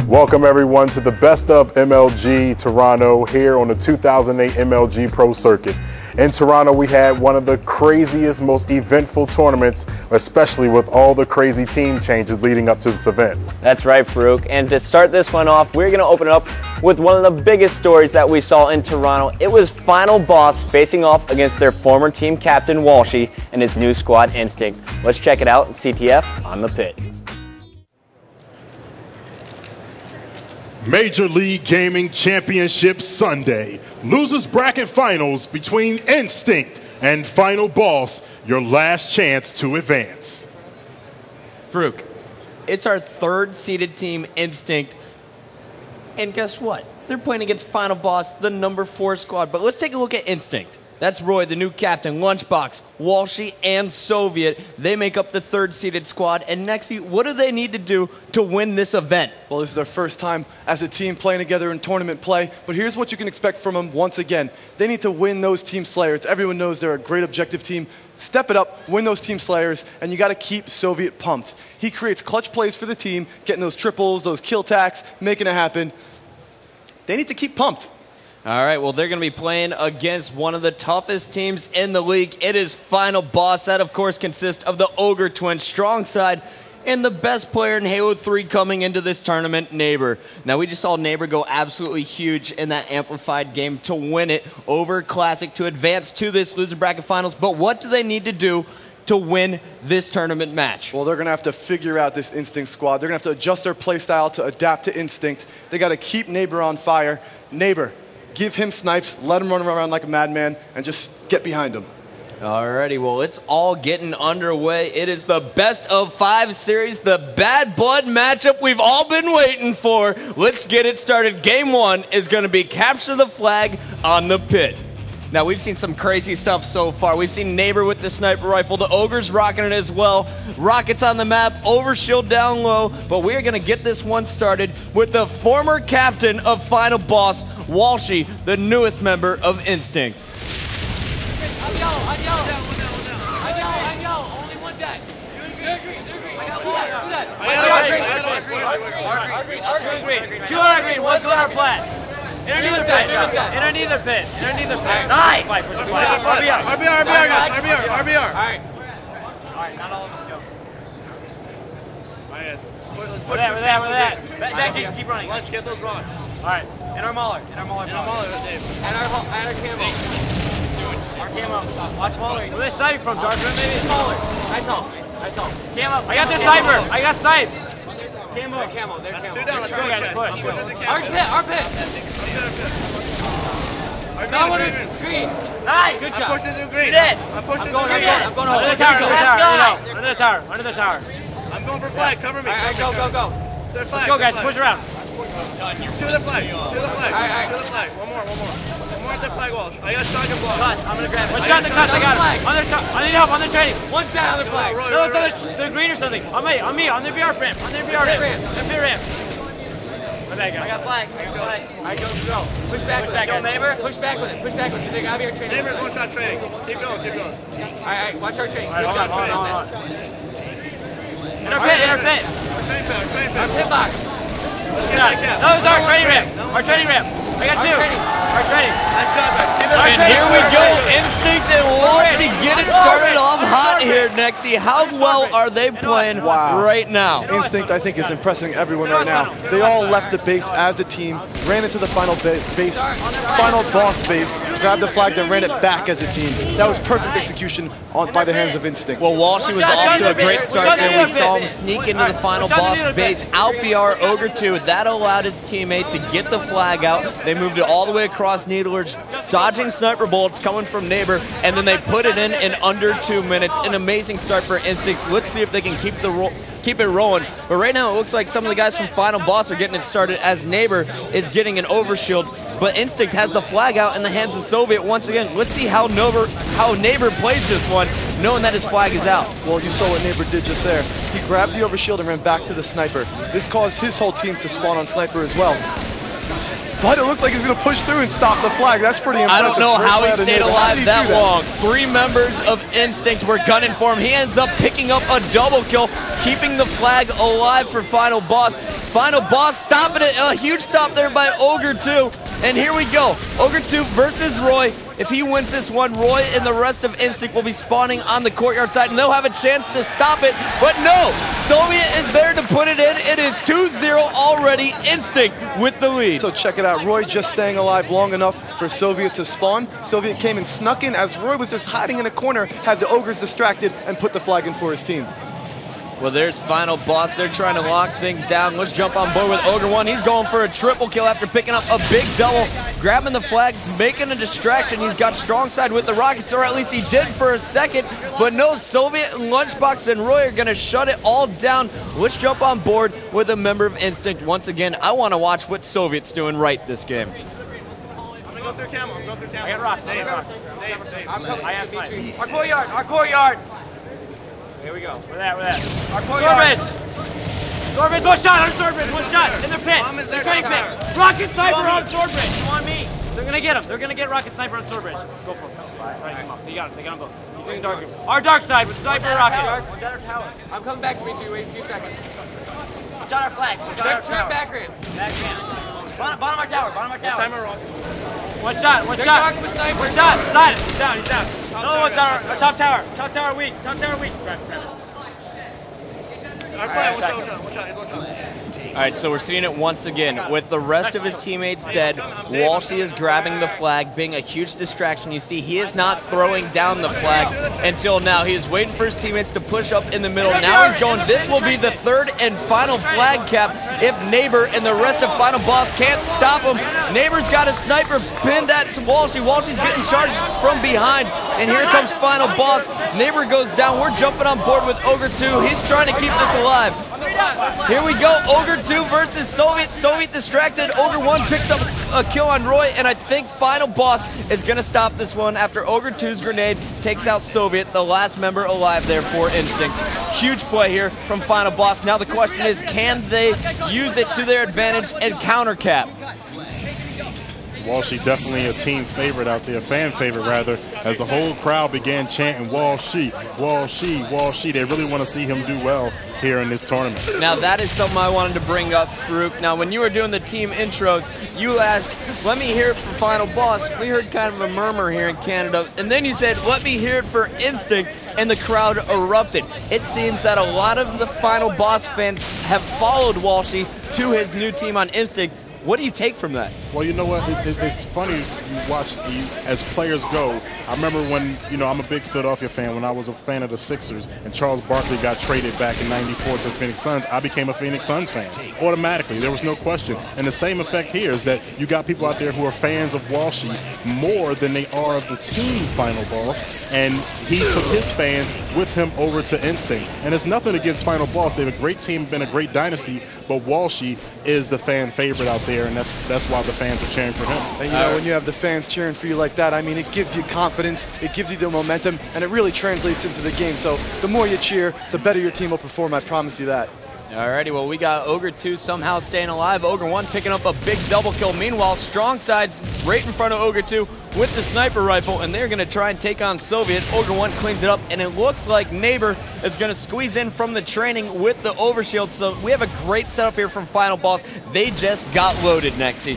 Welcome everyone to the Best of MLG Toronto here on the 2008 MLG Pro Circuit. In Toronto, we had one of the craziest, most eventful tournaments, especially with all the crazy team changes leading up to this event. That's right, Farouk. And to start this one off, we're going to open it up with one of the biggest stories that we saw in Toronto. It was Final Boss facing off against their former team captain, Walshy, and his new squad, Instinct. Let's check it out, CTF on the pit. Major League Gaming Championship Sunday. Losers bracket finals between Instinct and Final Boss. Your last chance to advance. Farouk, it's our third seeded team, Instinct. And guess what? They're playing against Final Boss, the number 4 squad. But let's take a look at Instinct. That's Roy, the new captain, Lunchbox, Walshy, and Soviet. They make up the third seeded squad. And Nexi, what do they need to do to win this event? Well, this is their first time as a team playing together in tournament play. But here's what you can expect from them once again. They need to win those team slayers. Everyone knows they're a great objective team. Step it up, win those team slayers, and you got to keep Soviet pumped. He creates clutch plays for the team, getting those triples, those kill tacks, making it happen. They need to keep pumped. All right, well, they're going to be playing against one of the toughest teams in the league. It is Final Boss. That, of course, consists of the Ogre Twins, strong side, and the best player in Halo 3 coming into this tournament, Neighbor. Now, we just saw Neighbor go absolutely huge in that amplified game to win it over Classic to advance to this loser bracket finals. But what do they need to do to win this tournament match? Well, they're going to have to figure out this Instinct squad. They're going to have to adjust their play style to adapt to Instinct. They got to keep Neighbor on fire. Neighbor, give him snipes, let him run around like a madman, and just get behind him. Alrighty, well, it's all getting underway. It is the best of 5 series, the bad blood matchup we've all been waiting for. Let's get it started. Game 1 is going to be capture the flag on the pit. Now, we've seen some crazy stuff so far. We've seen Neighbor with the sniper rifle. The Ogre's rocking it as well. Rockets on the map, overshield down low. But we're going to get this one started with the former captain of Final Boss, Walshy, the newest member of Instinct. I'm yellow. Only one dead. They're green. Two are green, one's our plat. Underneath the pit. Nice! RBR. Alright, not all of us go. Let's push that. Back, keep running. Let's get those rocks. Alright, and our mauler. And our camo. Our camo. Watch mauler. Where's this sniper from, Darkman? Maybe it's mauler. Nice all. Camo. I got this sniper. I got snipe. Camo. There's camo. Let's go, guys. Push. Our pit. Someone is green. Nice. Good job. I'm pushing through green. I'm going over. Under the tower. I'm going for flag. Cover me. Alright, go. Let's go, guys. Push around. To the flag. One more at the flag wall. I got shotgun block. I'm gonna grab it. Let's shot the cuts. I got it. I need help on the training. One side on the flag. No, it's on the green or something. On me. On the VR ramp. The pit ramp. I got flag. Alright, go. Push back with it. Neighbor. Push back with it. They got your training. Neighbor's one shot training. Keep going. Alright, watch our training. Good job. Hold on. In our pit. Our pit box. No, it's our training ramp. I got 2. Our training. Nice job, guys. And here we go. Instinct and Walshy get it started off hot here, Nexi. How well are they playing right now? Instinct, I think, is impressing everyone right now. They all left the base as a team, ran into the final boss base, grabbed the flag, then ran it back as a team. That was perfect execution by the hands of Instinct. Well, Walshy was off to a great start there. We saw him sneak into the final boss base, out BR Ogre 2. That allowed his teammate to get the flag out. They moved it all the way across Needlers, dodging sniper bullets coming from Neighbor, and then they put it in under 2 minutes. An amazing start for Instinct. Let's see if they can keep it rolling. But right now, it looks like some of the guys from Final Boss are getting it started as Neighbor is getting an overshield. But Instinct has the flag out in the hands of Soviet once again. Let's see how Neighbor plays this one, knowing that his flag is out. Well, you saw what Neighbor did just there. He grabbed the overshield and ran back to the sniper. This caused his whole team to spawn on sniper as well. But it looks like he's going to push through and stop the flag. That's pretty impressive. I don't know how he stayed alive that long. 3 members of Instinct were gunning for him. He ends up picking up a double kill, keeping the flag alive for Final Boss. Final Boss stopping it. A huge stop there by Ogre 2. And here we go. Ogre 2 versus Roy. If he wins this one, Roy and the rest of Instinct will be spawning on the courtyard side, and they'll have a chance to stop it. But no, Soviet is there to put it in. It is 2-0 already. Instinct with the lead. So check it out. Roy just staying alive long enough for Soviet to spawn. Soviet came and snuck in as Roy was just hiding in a corner, had the Ogres distracted, and put the flag in for his team. Well, there's Final Boss. They're trying to lock things down. Let's jump on board with Ogre 1. He's going for a triple kill after picking up a big double, grabbing the flag, making a distraction. He's got strong side with the rockets, or at least he did for a second. But no, Soviet, Lunchbox, and Roy are going to shut it all down. Let's jump on board with a member of Instinct once again. I want to watch what Soviet's doing right this game. I'm gonna go through camel. I'm going through camel. I got rocks. I got rocks. I have snipe. Our courtyard. Our courtyard. Here we go. Where that? Our courtyard. Swordbridge, one shot on Swordbridge, one shot in their pit. They're trying to pick. Rocket Sniper on Swordbridge. You want me? They're gonna get him. They're gonna get Rocket Sniper on Swordbridge. Go for him. Right, come on. They got him. They got him both. He's doing dark. Our dark side with Sniper Rocket. One's at our tower. I'm coming back to me too. Wait a few seconds. Watch out our flag. Watch out our tower. Back ramp. Back ramp. Bottom our tower. Bottom our tower. Timer rock. One shot. One shot. One shot. Side. He's down. He's down. Another one's on our top tower. Top tower weak. Top tower weak. Grab it. All right, so we're seeing it once again. With the rest of his teammates dead, Walshy is grabbing the flag, being a huge distraction. You see, he is not throwing down the flag until now. He is waiting for his teammates to push up in the middle. Now he's going, this will be the third and final flag cap if Neighbor and the rest of Final Boss can't stop him. Neighbor's got a sniper pinned at Walshy. Walshy's getting charged from behind, and here comes Final Boss. Neighbor goes down. We're jumping on board with Ogre 2. He's trying to keep this alive. Here we go, Ogre 2 versus Soviet. Soviet distracted. Ogre 1 picks up a kill on Roy, and I think Final Boss is going to stop this one after Ogre 2's grenade takes out Soviet, the last member alive there for Instinct. Huge play here from Final Boss. Now the question is, can they use it to their advantage and counter cap? Walshy definitely a team favorite out there, fan favorite rather, as the whole crowd began chanting Walshy, Walshy, Walshy. They really want to see him do well here in this tournament. Now that is something I wanted to bring up, Farouk. Now when you were doing the team intros, you asked, let me hear it for Final Boss. We heard kind of a murmur here in Canada, and then you said, let me hear it for Instinct, and the crowd erupted. It seems that a lot of the Final Boss fans have followed Walshy to his new team on Instinct. What do you take from that? Well, you know what? It's funny you watch as players go. I remember when, I'm a big Philadelphia fan. When I was a fan of the Sixers and Charles Barkley got traded back in '94 to the Phoenix Suns, I became a Phoenix Suns fan automatically. There was no question. And the same effect here is that you got people out there who are fans of Walshy more than they are of the team Final Boss. And he took his fans with him over to Instinct. And it's nothing against Final Boss. They have a great team, been a great dynasty, but Walshy is the fan favorite out there, and that's why the fans are cheering for him. And when you have the fans cheering for you like that, I mean, it gives you confidence, it gives you the momentum, and it really translates into the game. So the more you cheer, the better your team will perform, I promise you that. Alrighty, well, we got Ogre 2 somehow staying alive. Ogre 1 picking up a big double kill. Meanwhile, Strong Side's right in front of Ogre 2 with the sniper rifle, and they're going to try and take on Soviet. Ogre 1 cleans it up, and it looks like Neighbor is going to squeeze in from the training with the overshield. So we have a great setup here from Final Boss. They just got loaded, Nexy.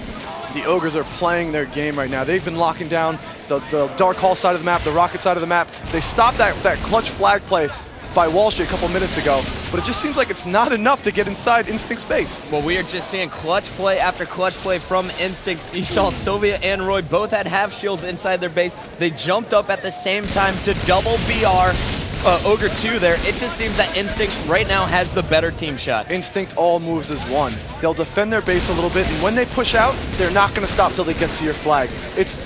The Ogres are playing their game right now. They've been locking down the Dark Hall side of the map, the Rocket side of the map. They stopped that clutch flag play by Walshy a couple minutes ago, but it just seems like it's not enough to get inside Instinct space. Well, we are just seeing clutch play after clutch play from Instinct. You saw Soviet and Roy both had half shields inside their base. They jumped up at the same time to double BR Ogre 2 there. It just seems that Instinct right now has the better team shot. Instinct all moves as one. They'll defend their base a little bit, and when they push out, they're not going to stop till they get to your flag.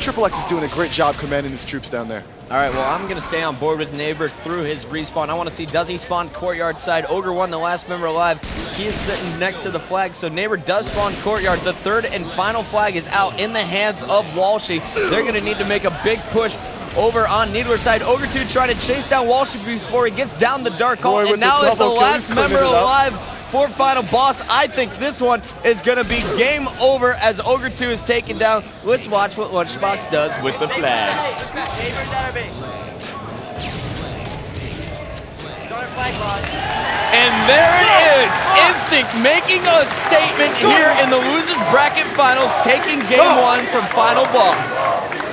Triple X is doing a great job commanding his troops down there. All right, well, I'm going to stay on board with Neighbor through his respawn. I want to see, does he spawn courtyard side? Ogre 1, the last member alive, he is sitting next to the flag, so Neighbor does spawn courtyard. The third and final flag is out in the hands of Walshy. They're going to need to make a big push over on Needler's side. Ogre 2 trying to chase down Walshy before he gets down the Dark Hall, and now is the last member alive for Final Boss. I think this one is going to be game over as Ogre 2 is taken down. Let's watch what Lunchbox does with the flag. And there it Lotus Instinct making a statement here in the losers bracket finals, taking game one from Final Boss.